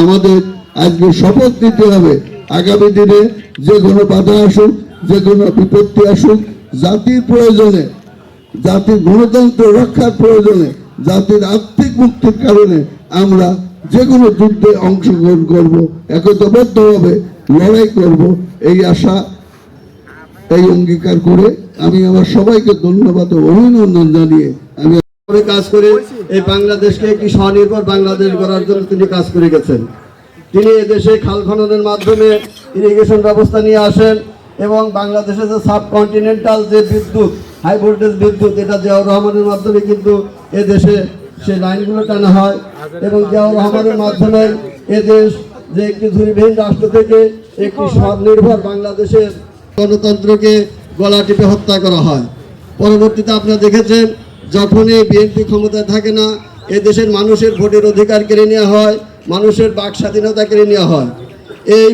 আমাদের আজকে শপথ নিতে হবে আগামী দিনে যে কোনো বাধা আসুক, যে কোনো বিপত্তি আসুক, জাতির প্রয়োজনে, জাতির গণতন্ত্র রক্ষার প্রয়োজনে, জাতির আর্থিক মুক্তির কারণে আমরা যে কোনো যুদ্ধে অংশগ্রহণ করব, একতাবদ্ধভাবে লড়াই করব, এই আশা, এই অঙ্গীকার করে আমি আমার সবাইকে ধন্যবাদ ও অভিনন্দন জানিয়ে আমি কাজ করে এই বাংলাদেশকে একটি স্বনির্ভর বাংলাদেশ গড়ার জন্য তিনি কাজ করে গেছেন। তিনি এদেশে খাল খননের মাধ্যমে ইরিগেশন ব্যবস্থা নিয়ে আসেন এবং বাংলাদেশে যে সাবকন্টিনেন্টাল যে বিদ্যুৎ, হাই ভোল্টেজ বিদ্যুৎ, এটা জিয়াউর রহমানের মাধ্যমে কিন্তু এদেশে সেই লাইনগুলো টানা হয় এবং জিয়াউর রহমানের মাধ্যমে এদেশ যে একটি ঝুড়িবিহীন রাষ্ট্র থেকে একটি স্বনির্ভর বাংলাদেশের গণতন্ত্রকে গলা টিপে হত্যা করা হয়। পরবর্তীতে আপনারা দেখেছেন যখনই বিএনপি ক্ষমতায় থাকে না, এদেশের মানুষের ভোটের অধিকার কেড়ে নেওয়া হয়, মানুষের বাক স্বাধীনতা কেড়ে নেওয়া হয়। এই